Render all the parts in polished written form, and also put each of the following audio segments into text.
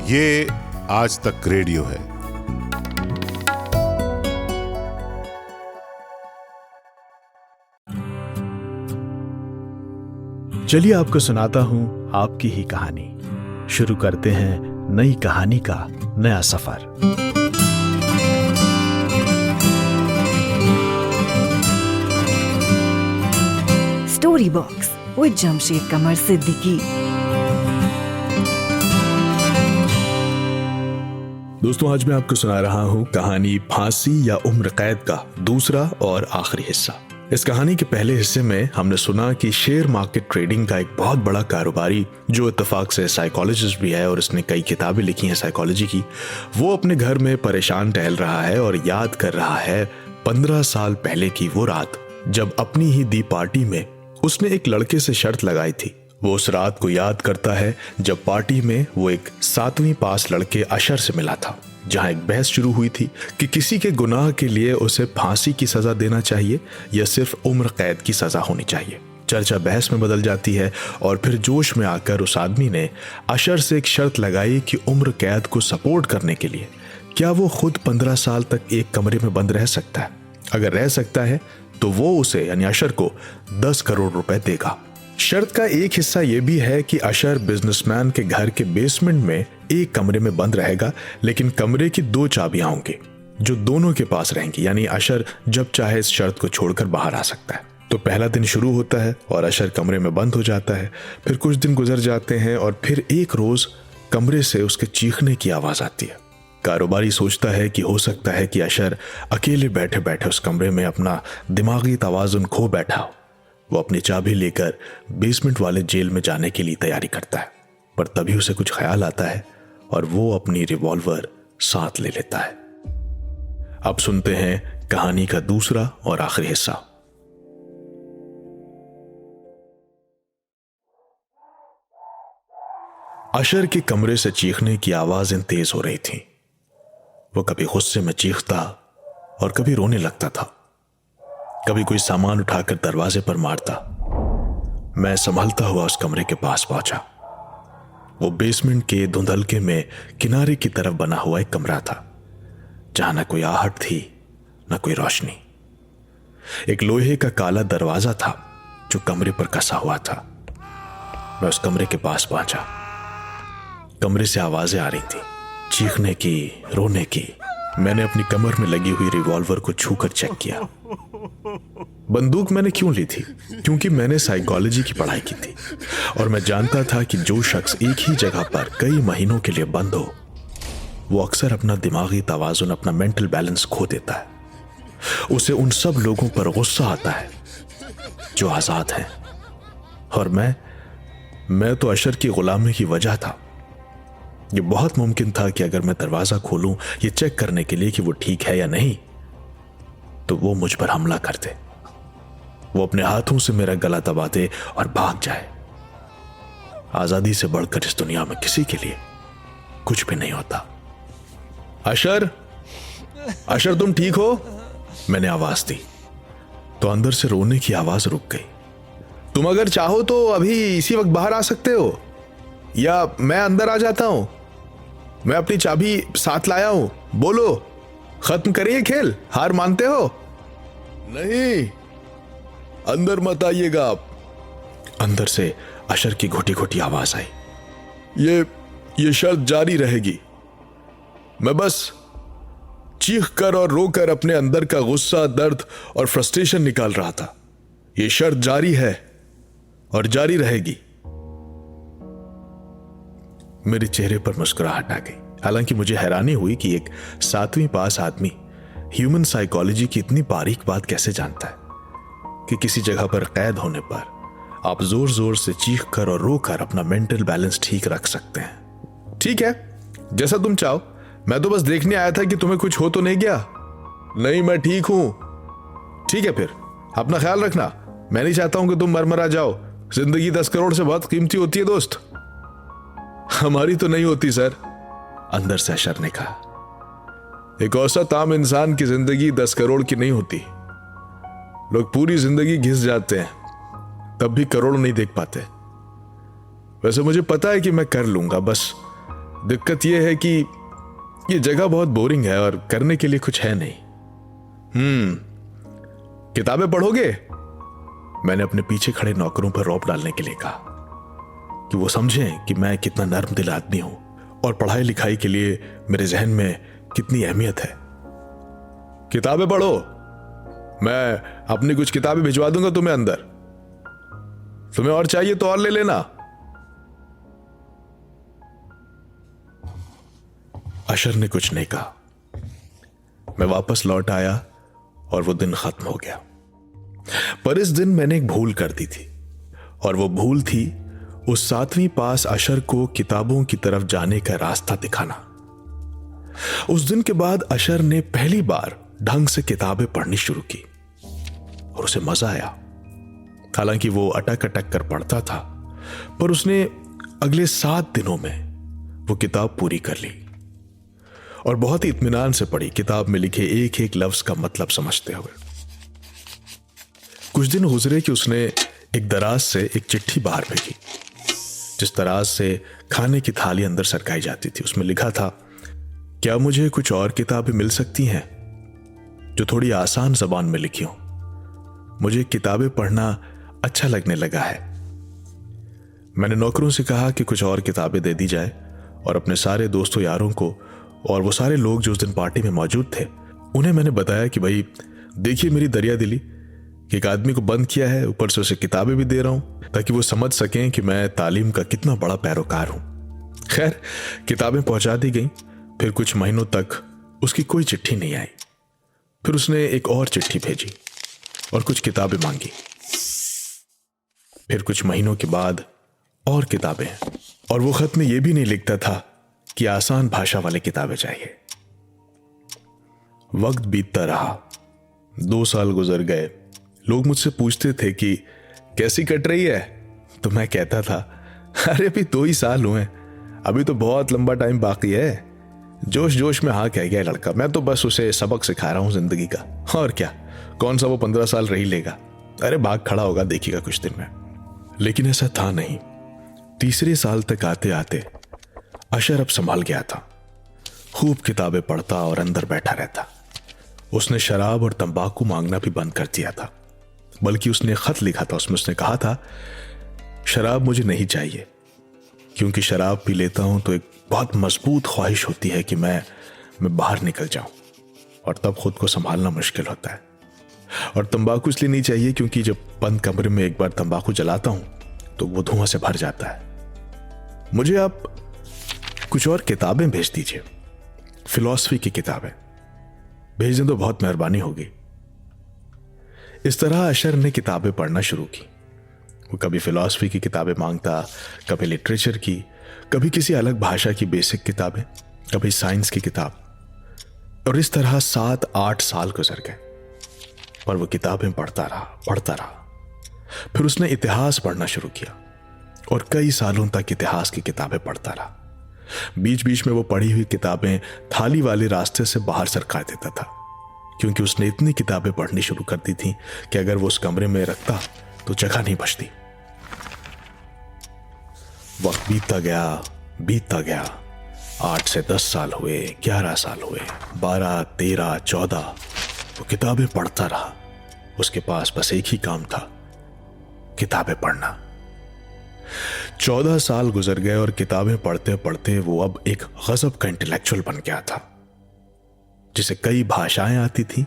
ये आज तक रेडियो है। चलिए आपको सुनाता हूं आपकी ही कहानी। शुरू करते हैं नई कहानी का नया सफर। स्टोरी बॉक्स विद जमशेद कमर सिद्दीकी। दोस्तों, आज मैं आपको सुना रहा हूं कहानी फांसी या उम्र कैद का दूसरा और आखिरी हिस्सा। इस कहानी के पहले हिस्से में हमने सुना कि शेयर मार्केट ट्रेडिंग का एक बहुत बड़ा कारोबारी, जो इत्तेफाक से साइकोलॉजिस्ट भी है और उसने कई किताबें लिखी हैं साइकोलॉजी की, वो अपने घर में परेशान टहल रहा है और याद कर रहा है 15 साल पहले की वो रात जब अपनी ही दी पार्टी में उसने एक लड़के से शर्त लगाई थी। वो उस रात को याद करता है जब पार्टी में वो एक 7वीं पास लड़के अशर से मिला था, जहां एक बहस शुरू हुई थी कि किसी के गुनाह के लिए उसे फांसी की सजा देना चाहिए या सिर्फ उम्र कैद की सजा होनी चाहिए। चर्चा बहस में बदल जाती है और फिर जोश में आकर उस आदमी ने अशर से एक शर्त लगाई कि उम्र कैद को सपोर्ट करने के लिए क्या वो खुद 15 साल तक एक कमरे में बंद रह सकता है। अगर रह सकता है तो वो उसे यानी अशर को 10 करोड़ रुपए देगा। शर्त का एक हिस्सा यह भी है कि अशर बिजनेसमैन के घर के बेसमेंट में एक कमरे में बंद रहेगा, लेकिन कमरे की 2 चाबियां होंगी जो दोनों के पास रहेंगी, यानी अशर जब चाहे इस शर्त को छोड़कर बाहर आ सकता है। तो पहला दिन शुरू होता है और अशर कमरे में बंद हो जाता है। फिर कुछ दिन गुजर जाते हैं और फिर एक रोज कमरे से उसके चीखने की आवाज आती है। कारोबारी सोचता है कि हो सकता है कि अशर अकेले बैठे बैठे उस कमरे में अपना दिमागी तवाजुन खो बैठा हो। वो अपनी चाबी लेकर बेसमेंट वाले जेल में जाने के लिए तैयारी करता है, पर तभी उसे कुछ ख्याल आता है और वो अपनी रिवॉल्वर साथ ले लेता है। अब सुनते हैं कहानी का दूसरा और आखिरी हिस्सा। अशर के कमरे से चीखने की आवाजें तेज हो रही थीं। वो कभी गुस्से में चीखता और कभी रोने लगता था, कभी कोई सामान उठाकर दरवाजे पर मारता। मैं संभलता हुआ उस कमरे के पास पहुंचा। वो बेसमेंट के धुंधलके में किनारे की तरफ बना हुआ एक कमरा था, जहां न कोई आहट थी न कोई रोशनी। एक लोहे का काला दरवाजा था जो कमरे पर कसा हुआ था। मैं उस कमरे के पास पहुंचा। कमरे से आवाजें आ रही थी, चीखने की, रोने की। मैंने अपनी कमर में लगी हुई रिवॉल्वर को छूकर चेक किया। बंदूक मैंने क्यों ली थी? क्योंकि मैंने साइकोलॉजी की पढ़ाई की थी और मैं जानता था कि जो शख्स एक ही जगह पर कई महीनों के लिए बंद हो, वो अक्सर अपना दिमागी तवाजुन, अपना मेंटल बैलेंस खो देता है। उसे उन सब लोगों पर गुस्सा आता है जो आजाद हैं। और मैं तो अशर की गुलामी की वजह था। ये बहुत मुमकिन था कि अगर मैं दरवाजा खोलूं ये चेक करने के लिए कि वो ठीक है या नहीं, तो वो मुझ पर हमला कर दे। वो अपने हाथों से मेरा गला दबा दे और भाग जाए। आजादी से बढ़कर इस दुनिया में किसी के लिए कुछ भी नहीं होता। अशर, अशर तुम ठीक हो? मैंने आवाज दी तो अंदर से रोने की आवाज रुक गई। तुम अगर चाहो तो अभी इसी वक्त बाहर आ सकते हो, या मैं अंदर आ जाता हूं। मैं अपनी चाबी साथ लाया हूं। बोलो, खत्म करिए खेल। हार मानते हो? नहीं, अंदर मत आइएगा आप। अंदर से अशर की घुटी घुटी आवाज आई। ये शर्त जारी रहेगी। मैं बस चीख कर और रोकर अपने अंदर का गुस्सा, दर्द और फ्रस्ट्रेशन निकाल रहा था। ये शर्त जारी है और जारी रहेगी। मेरे चेहरे पर मुस्कुराहट आ गई। हालांकि मुझे हैरानी हुई कि एक 7वीं पास आदमी ह्यूमन साइकोलॉजी की इतनी बारीक बात कैसे जानता है कि किसी जगह पर कैद होने पर आप जोर जोर से चीख कर और रोकर अपना मेंटल बैलेंस ठीक रख सकते हैं। ठीक है, जैसा तुम चाहो। मैं तो बस देखने आया था कि तुम्हें कुछ हो तो नहीं गया। नहीं, मैं ठीक हूं। ठीक है, फिर अपना ख्याल रखना। मैं नहीं चाहता हूं कि तुम मर जाओ। जिंदगी 10 करोड़ से बहुत कीमती होती है दोस्त। हमारी तो नहीं होती सर, अंदर से अशर ने कहा। एक औसत आम इंसान की जिंदगी 10 करोड़ की नहीं होती। लोग पूरी जिंदगी घिस जाते हैं, तब भी करोड़ नहीं देख पाते। वैसे मुझे पता है कि मैं कर लूंगा, बस दिक्कत यह है कि ये जगह बहुत बोरिंग है और करने के लिए कुछ है नहीं। किताबें पढ़ोगे? मैंने अपने पीछे खड़े नौकरों पर रौब डालने के लिए कहा कि वो समझें कि मैं कितना नर्म दिल आदमी हूं और पढ़ाई लिखाई के लिए मेरे जहन में कितनी अहमियत है। किताबें पढ़ो, मैं अपनी कुछ किताबें भिजवा दूंगा तुम्हें अंदर। तुम्हें और चाहिए तो और ले लेना। अशर ने कुछ नहीं कहा। मैं वापस लौट आया और वो दिन खत्म हो गया। पर इस दिन मैंने एक भूल कर दी थी, और वो भूल थी उस 7वीं पास अशर को किताबों की तरफ जाने का रास्ता दिखाना। उस दिन के बाद अशर ने पहली बार ढंग से किताबें पढ़नी शुरू की और उसे मजा आया। हालांकि वो अटक अटक कर पढ़ता था, पर उसने अगले 7 दिनों में वो किताब पूरी कर ली और बहुत ही इत्मीनान से पढ़ी, किताब में लिखे एक एक लफ्ज का मतलब समझते हुए। कुछ दिन गुजरे कि उसने एक दराज से एक चिट्ठी बाहर भेजी। जिस दराज से खाने की थाली अंदर सरकाई जाती थी, उसमें लिखा था, क्या मुझे कुछ और किताबें मिल सकती हैं जो थोड़ी आसान जबान में लिखी हो? मुझे किताबें पढ़ना अच्छा लगने लगा है। मैंने नौकरों से कहा कि कुछ और किताबें दे दी जाए और अपने सारे दोस्तों यारों को और वो सारे लोग जो उस दिन पार्टी में मौजूद थे, उन्हें मैंने बताया कि भाई देखिए मेरी दरिया दिली कि एक आदमी को बंद किया है, ऊपर से उसे किताबें भी दे रहा हूं ताकि वो समझ सकें कि मैं तालीम का कितना बड़ा पैरोकार हूं। खैर, किताबें पहुंचा दी गई। फिर कुछ महीनों तक उसकी कोई चिट्ठी नहीं आई। फिर उसने एक और चिट्ठी भेजी और कुछ किताबें मांगी। फिर कुछ महीनों के बाद और किताबें, और वो खत में यह भी नहीं लिखता था कि आसान भाषा वाली किताबें चाहिए। वक्त बीतता रहा, 2 साल गुजर गए। लोग मुझसे पूछते थे कि कैसी कट रही है, तो मैं कहता था, अरे अभी 2 ही साल हुए, अभी तो बहुत लंबा टाइम बाकी है। जोश जोश में हाँ कह गया लड़का, मैं तो बस उसे सबक सिखा रहा हूं जिंदगी का, और क्या, कौन सा वो 15 साल रह ही लेगा, अरे भाग खड़ा होगा देखिएगा कुछ दिन में। लेकिन ऐसा था नहीं। 3 साल तक आते आते अशर अब संभाल गया था। खूब किताबें पढ़ता और अंदर बैठा रहता। उसने शराब और तंबाकू मांगना भी बंद कर दिया था, बल्कि उसने खत लिखा था, उसमें उसने कहा था, शराब मुझे नहीं चाहिए, क्योंकि शराब पी लेता हूं तो एक बहुत मजबूत ख्वाहिश होती है कि मैं बाहर निकल जाऊं, और तब खुद को संभालना मुश्किल होता है। और तंबाकू इसलिए नहीं चाहिए क्योंकि जब बंद कमरे में एक बार तंबाकू जलाता हूं तो वो धुआं से भर जाता है। मुझे आप कुछ और किताबें भेज दीजिए, फिलॉसफी की किताबें भेज दें तो बहुत मेहरबानी होगी। इस तरह अशर ने किताबें पढ़ना शुरू की। वो कभी फिलॉसफी की किताबें मांगता, कभी लिटरेचर की, कभी किसी अलग भाषा की बेसिक किताबें, कभी साइंस की किताब, और इस तरह 7-8 साल गुजर गए। पर वो किताबें पढ़ता रहा। फिर उसने इतिहास पढ़ना शुरू किया और कई सालों तक इतिहास की किताबें पढ़ता रहा। बीच बीच में वो पढ़ी हुई किताबें थाली वाले रास्ते से बाहर सरका देता था, क्योंकि उसने इतनी किताबें पढ़नी शुरू कर दी थी कि अगर वो उस कमरे में रखता तो जगह नहीं बचती। वक्त बीतता गया। 8 से 10 साल हुए, 11 साल हुए, 12, 13, 14। वो किताबें पढ़ता रहा। उसके पास बस एक ही काम था, किताबें पढ़ना। 14 साल गुजर गए और किताबें पढ़ते पढ़ते वो अब एक गजब का इंटेलेक्चुअल बन गया था, जिसे कई भाषाएं आती थी,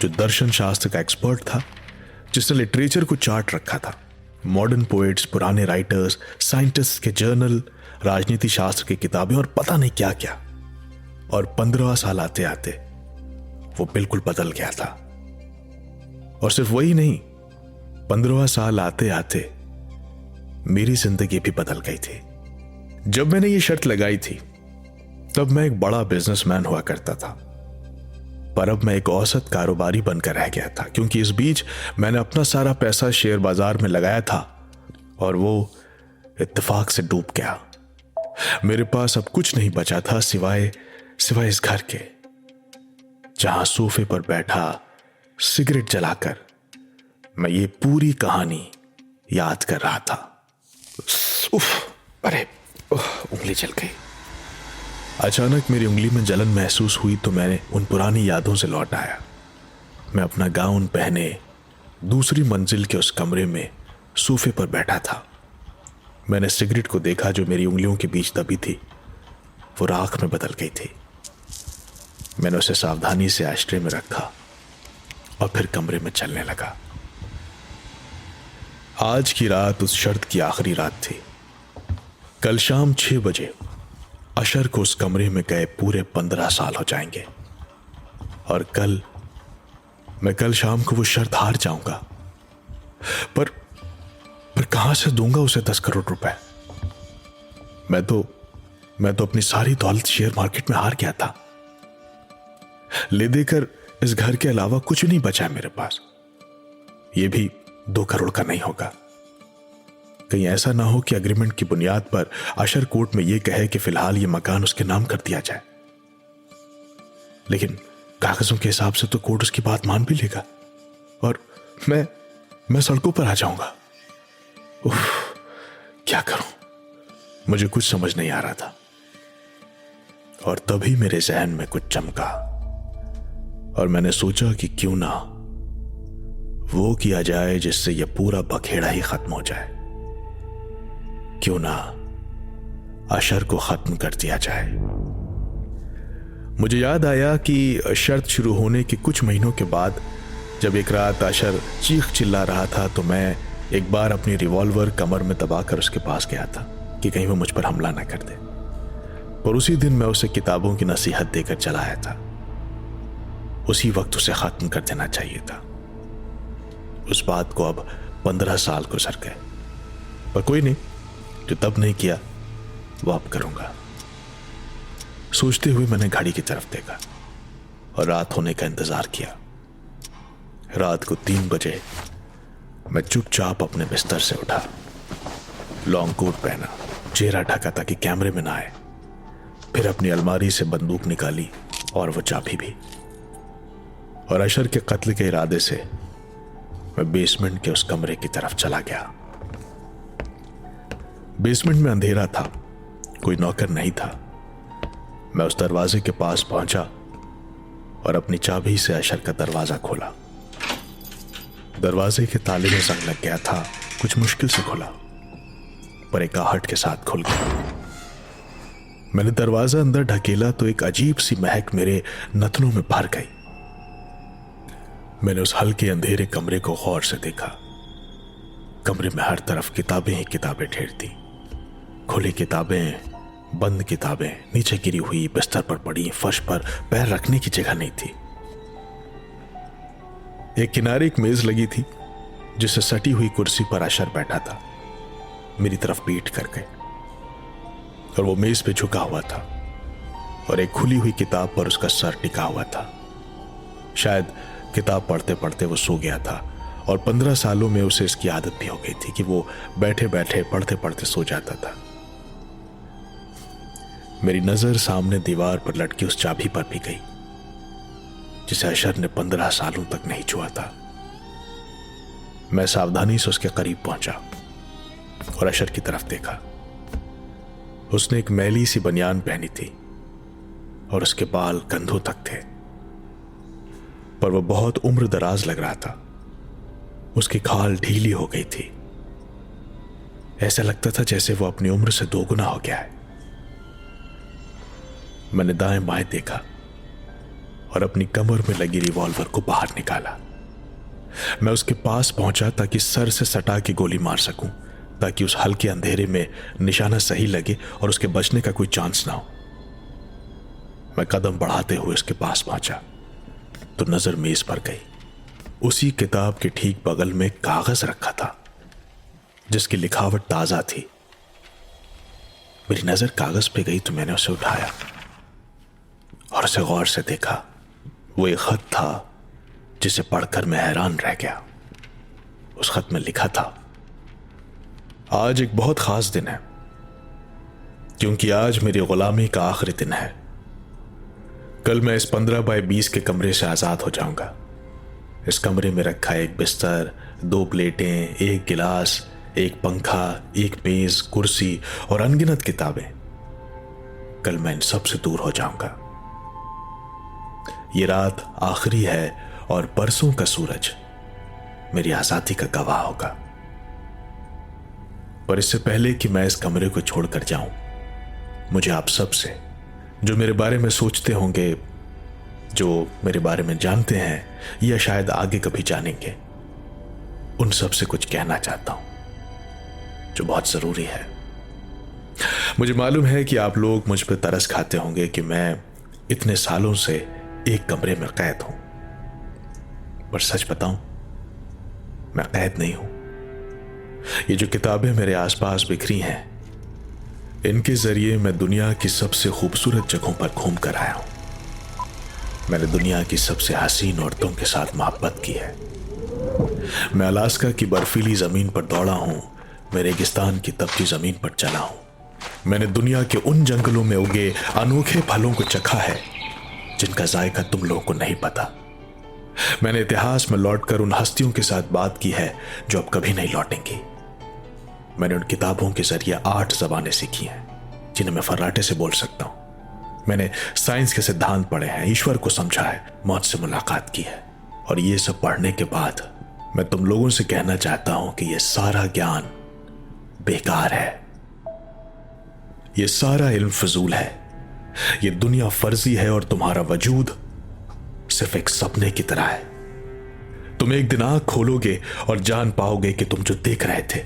जो दर्शन शास्त्र का एक्सपर्ट था, जिसने लिटरेचर को चार्ट रखा था, मॉडर्न पोएट्स, पुराने राइटर्स, साइंटिस्ट के जर्नल, राजनीति शास्त्र की किताबें और पता नहीं क्या क्या। और 15 साल आते आते वो बिल्कुल बदल गया था। और सिर्फ वही नहीं, 15 साल आते आते मेरी जिंदगी भी बदल गई थी। जब मैंने ये शर्त लगाई थी तब मैं एक बड़ा बिजनेसमैन हुआ करता था, पर अब मैं एक औसत कारोबारी बनकर रह गया था, क्योंकि इस बीच मैंने अपना सारा पैसा शेयर बाजार में लगाया था और वो इत्तेफाक से डूब गया। मेरे पास अब कुछ नहीं बचा था सिवाय इस घर के, जहां सोफे पर बैठा सिगरेट जलाकर मैं ये पूरी कहानी याद कर रहा था। उफ, अरे उंगली जल गई। अचानक मेरी उंगली में जलन महसूस हुई तो मैंने उन पुरानी यादों से लौट आया। मैं अपना गाउन पहने दूसरी मंजिल के उस कमरे में सोफे पर बैठा था। मैंने सिगरेट को देखा जो मेरी उंगलियों के बीच दबी थी, वो राख में बदल गई थी। मैंने उसे सावधानी से आश्रय में रखा और फिर कमरे में चलने लगा। आज की रात उस शर्त की आखिरी रात थी। कल शाम 6 बजे अशर को उस कमरे में गए पूरे 15 साल हो जाएंगे और मैं कल शाम को वो शर्त हार जाऊंगा। पर कहां से दूंगा उसे 10 करोड़ रुपए? मैं तो अपनी सारी दौलत शेयर मार्केट में हार गया था। ले देकर इस घर के अलावा कुछ नहीं बचा है मेरे पास। यह भी 2 करोड़ का नहीं होगा। कहीं ऐसा ना हो कि एग्रीमेंट की बुनियाद पर अशर कोर्ट में यह कहे कि फिलहाल यह मकान उसके नाम कर दिया जाए, लेकिन कागजों के हिसाब से तो कोर्ट उसकी बात मान भी लेगा और मैं सड़कों पर आ जाऊंगा। उफ, क्या करूं? मुझे कुछ समझ नहीं आ रहा था और तभी मेरे जहन में कुछ चमका और मैंने सोचा कि क्यों ना वो किया जाए जिससे यह पूरा बखेड़ा ही खत्म हो जाए। क्यों ना अशर को खत्म कर दिया जाए। मुझे याद आया कि शर्त शुरू होने के कुछ महीनों के बाद जब एक रात अशर चीख चिल्ला रहा था तो मैं एक बार अपनी रिवॉल्वर कमर में दबाकर उसके पास गया था कि कहीं वो मुझ पर हमला ना कर दे। और उसी दिन मैं उसे किताबों की नसीहत देकर चला आया था। उसी वक्त उसे खत्म कर देना चाहिए था। उस बात को अब 15 साल गुजर गए, पर कोई नहीं, जो तब नहीं किया वो अब करूंगा। सोचते हुए मैंने घड़ी की तरफ देखा और रात होने का इंतजार किया। रात को 3 बजे मैं चुपचाप अपने बिस्तर से उठा, लॉन्ग कोट पहना, चेहरा ढका ताकि कैमरे में ना आए। फिर अपनी अलमारी से बंदूक निकाली और वो चाबी भी, और अशर के कत्ल के इरादे से मैं बेसमेंट के उस कमरे की तरफ चला गया। बेसमेंट में अंधेरा था, कोई नौकर नहीं था। मैं उस दरवाजे के पास पहुंचा और अपनी चाबी से अशर का दरवाजा खोला। दरवाजे के ताले में जंग लग गया था, कुछ मुश्किल से खुला, पर एक आहट के साथ खुल गया। मैंने दरवाजा अंदर ढकेला तो एक अजीब सी महक मेरे नथनों में भर गई। मैंने उस हल्के अंधेरे कमरे को गौर से देखा। कमरे में हर तरफ किताबें ही किताबें ढेर थी। खुली किताबें, बंद किताबें, नीचे गिरी हुई, बिस्तर पर पड़ी, फर्श पर पैर रखने की जगह नहीं थी। एक किनारे एक मेज लगी थी जिससे सटी हुई कुर्सी पर अशर बैठा था, मेरी तरफ पीठ करके, और वो मेज पे झुका हुआ था और एक खुली हुई किताब पर उसका सर टिका हुआ था। शायद किताब पढ़ते पढ़ते वो सो गया था और 15 सालों में उसे इसकी आदत भी हो गई थी कि वो बैठे बैठे पढ़ते पढ़ते सो जाता था। मेरी नजर सामने दीवार पर लटकी उस चाबी पर भी गई जिसे अशर ने 15 सालों तक नहीं छुआ था। मैं सावधानी से उसके करीब पहुंचा और अशर की तरफ देखा। उसने एक मैली सी बनियान पहनी थी और उसके बाल कंधों तक थे, पर वो बहुत उम्र दराज लग रहा था। उसकी खाल ढीली हो गई थी। ऐसा लगता था जैसे वो अपनी उम्र से 2 गुना हो गया है। मैंने दाएं बाएं देखा और अपनी कमर में लगी रिवॉल्वर को बाहर निकाला। मैं उसके पास पहुंचा ताकि सर से सटा के गोली मार सकूं, ताकि उस हल्के अंधेरे में निशाना सही लगे और उसके बचने का कोई चांस ना हो। मैं कदम बढ़ाते हुए उसके पास पहुंचा तो नजर मेज पर गई। उसी किताब के ठीक बगल में कागज रखा था जिसकी लिखावट ताजा थी। मेरी नजर कागज पे गई तो मैंने उसे उठाया और उसे गौर से देखा। वो एक खत था जिसे पढ़कर मैं हैरान रह गया। उस खत में लिखा था, आज एक बहुत खास दिन है क्योंकि आज मेरी गुलामी का आखिरी दिन है। कल मैं इस 15 बाय 20 के कमरे से आजाद हो जाऊंगा। इस कमरे में रखा एक बिस्तर, 2 प्लेटें, 1 गिलास, एक पंखा, एक मेज, कुर्सी और अनगिनत किताबें। कल मैं इन सब से दूर हो जाऊंगा। ये रात आखिरी है और परसों का सूरज मेरी आजादी का गवाह होगा। पर इससे पहले कि मैं इस कमरे को छोड़कर जाऊं, मुझे आप सब से, जो मेरे बारे में सोचते होंगे, जो मेरे बारे में जानते हैं या शायद आगे कभी जानेंगे, उन सब से कुछ कहना चाहता हूं जो बहुत जरूरी है। मुझे मालूम है कि आप लोग मुझ पर तरस खाते होंगे कि मैं इतने सालों से एक कमरे में कैद हूं, पर सच बताऊं, मैं कैद नहीं हूं। ये जो किताबें मेरे आसपास बिखरी हैं, इनके जरिए मैं दुनिया की सबसे खूबसूरत जगहों पर घूम कर आया हूं। मैंने दुनिया की सबसे हसीन औरतों के साथ मोहब्बत की है। मैं अलास्का की बर्फीली जमीन पर दौड़ा हूं, मैं रेगिस्तान की तपती जमीन पर चला हूं। मैंने दुनिया के उन जंगलों में उगे अनोखे फलों को चखा है जिनका जायका तुम लोगों को नहीं पता। मैंने इतिहास में लौटकर उन हस्तियों के साथ बात की है जो अब कभी नहीं लौटेंगी। मैंने उन किताबों के जरिए 8 जबानें सीखी हैं जिन्हें मैं फर्राटे से बोल सकता हूं। मैंने साइंस के सिद्धांत पढ़े हैं, ईश्वर को समझा है, मौत से मुलाकात की है। और ये सब पढ़ने के बाद मैं तुम लोगों से कहना चाहता हूं कि यह सारा ज्ञान बेकार है, यह सारा इल्म फजूल है, यह दुनिया फर्जी है और तुम्हारा वजूद सिर्फ एक सपने की तरह है। तुम एक दिन आंख खोलोगे और जान पाओगे कि तुम जो देख रहे थे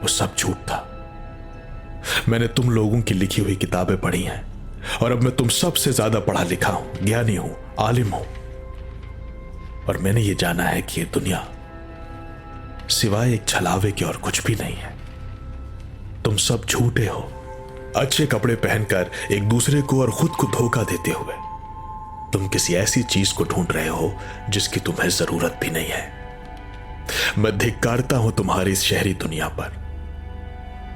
वो सब झूठ था। मैंने तुम लोगों की लिखी हुई किताबें पढ़ी हैं और अब मैं तुम सबसे ज्यादा पढ़ा लिखा हूं, ज्ञानी हूं, आलिम हूं। और मैंने ये जाना है कि ये दुनिया सिवाय एक छलावे के और कुछ भी नहीं है। तुम सब झूठे हो, अच्छे कपड़े पहनकर एक दूसरे को और खुद को धोखा देते हुए। तुम किसी ऐसी चीज को ढूंढ रहे हो जिसकी तुम्हें जरूरत भी नहीं है। मैं धिक्कारता हूं तुम्हारी इस शहरी दुनिया पर,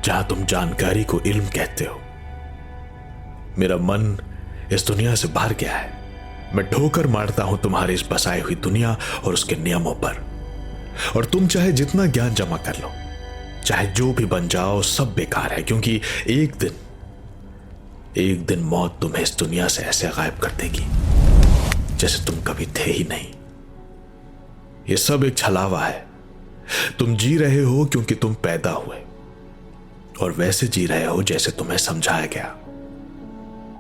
जहां तुम जानकारी को इल्म कहते हो। मेरा मन इस दुनिया से बाहर गया है। मैं ठोकर मारता हूं तुम्हारी इस बसाई हुई दुनिया और उसके नियमों पर। और तुम चाहे जितना ज्ञान जमा कर लो, चाहे जो भी बन जाओ, सब बेकार है, क्योंकि एक दिन मौत तुम्हें इस दुनिया से ऐसे गायब कर देगी जैसे तुम कभी थे ही नहीं। यह सब एक छलावा है। तुम जी रहे हो क्योंकि तुम पैदा हुए, और वैसे जी रहे हो जैसे तुम्हें समझाया गया।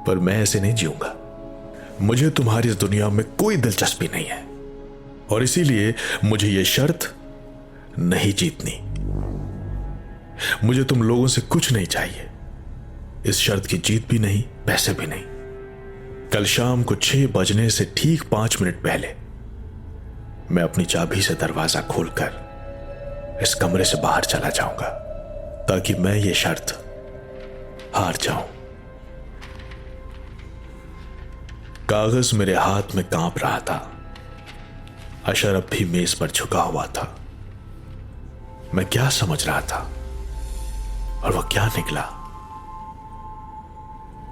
पर मैं ऐसे नहीं जीऊंगा। मुझे तुम्हारी इस दुनिया में कोई दिलचस्पी नहीं है, और इसीलिए मुझे यह शर्त नहीं जीतनी। मुझे तुम लोगों से कुछ नहीं चाहिए, इस शर्त की जीत भी नहीं, पैसे भी नहीं। कल शाम को 6 बजने से ठीक 5 मिनट पहले मैं अपनी चाबी से दरवाजा खोलकर इस कमरे से बाहर चला जाऊंगा, ताकि मैं ये शर्त हार जाऊं। कागज मेरे हाथ में कांप रहा था। अशर अब भी मेज पर झुका हुआ था। मैं क्या समझ रहा था और वह क्या निकला।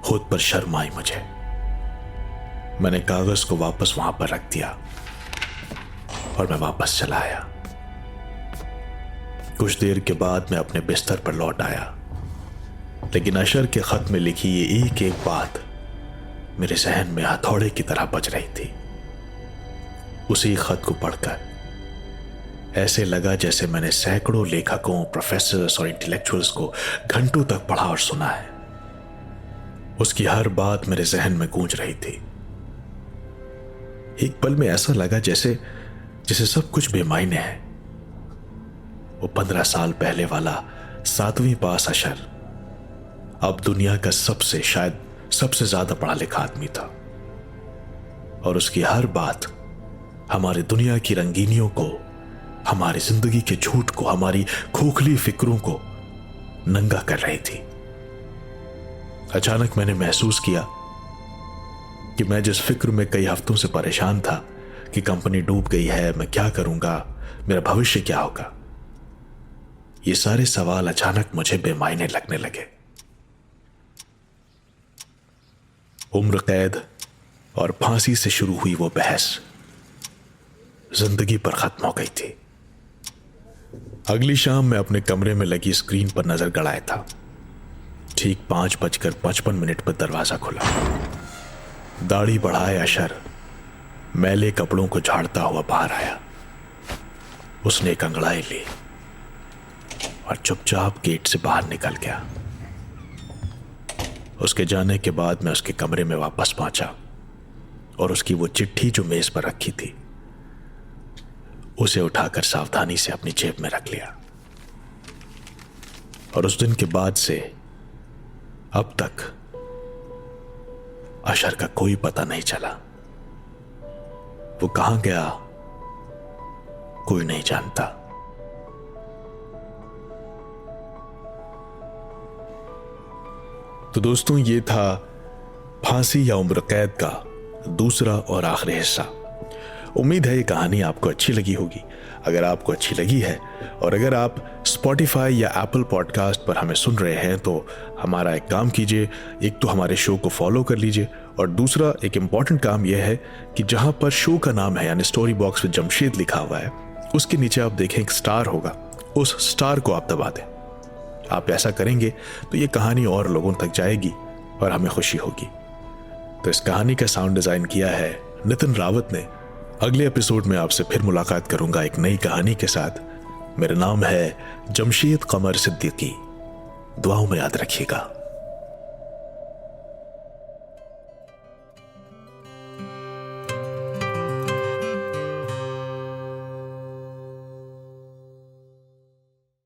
खुद पर शर्म आई मुझे। मैंने कागज को वापस वहां पर रख दिया और मैं वापस चला आया। कुछ देर के बाद मैं अपने बिस्तर पर लौट आया, लेकिन अशर के खत में लिखी ये एक एक बात मेरे जहन में हथौड़े की तरह बज रही थी। उसी खत को पढ़कर ऐसे लगा जैसे मैंने सैकड़ों लेखकों, प्रोफेसर्स और इंटेलेक्चुअल्स को घंटों तक पढ़ा और सुना है। उसकी हर बात मेरे जहन में गूंज रही थी। एक पल में ऐसा लगा जैसे सब कुछ बेमायने है। वो 15 साल पहले वाला 7वीं पास अशर अब दुनिया का शायद सबसे ज्यादा पढ़ा लिखा आदमी था, और उसकी हर बात हमारी दुनिया की रंगीनियों को, हमारी जिंदगी के झूठ को, हमारी खोखली फिक्रों को नंगा कर रही थी। अचानक मैंने महसूस किया कि मैं जिस फिक्र में कई हफ्तों से परेशान था कि कंपनी डूब गई है, मैं क्या करूंगा, मेरा भविष्य क्या होगा, ये सारे सवाल अचानक मुझे बेमायने लगने लगे। उम्र कैद और फांसी से शुरू हुई वो बहस जिंदगी पर खत्म हो गई थी। अगली शाम मैं अपने कमरे में लगी स्क्रीन पर नजर गड़ाया था ठीक 5:55 पर दरवाजा खुला। दाढ़ी बढ़ाए अशर मैले कपड़ों को झाड़ता हुआ बाहर आया। उसने एक अंगड़ाई ली और चुपचाप गेट से बाहर निकल गया। उसके जाने के बाद मैं उसके कमरे में वापस पहुंचा और उसकी वो चिट्ठी जो मेज पर रखी थी उसे उठाकर सावधानी से अपनी जेब में रख लिया। और उस दिन के बाद से अब तक अशर का कोई पता नहीं चला। वो कहां गया कोई नहीं जानता। तो दोस्तों, ये था फांसी या उम्र कैद का दूसरा और आखिरी हिस्सा। उम्मीद है ये कहानी आपको अच्छी लगी होगी। अगर आपको अच्छी लगी है और अगर आप स्पॉटिफाई या एप्पल पॉडकास्ट पर हमें सुन रहे हैं तो हमारा एक काम कीजिए। एक तो हमारे शो को फॉलो कर लीजिए और दूसरा एक इंपॉर्टेंट काम यह है कि जहां पर शो का नाम है यानी स्टोरी बॉक्स में जमशेद लिखा हुआ है उसके नीचे आप देखें एक स्टार होगा, उस स्टार को आप दबा दें। आप ऐसा करेंगे तो ये कहानी और लोगों तक जाएगी और हमें खुशी होगी। तो इस कहानी का साउंड डिजाइन किया है नितिन रावत ने। अगले एपिसोड में आपसे फिर मुलाकात करूंगा एक नई कहानी के साथ। मेरा नाम है जमशेद कमर सिद्दीकी। दुआओं में याद रखिएगा।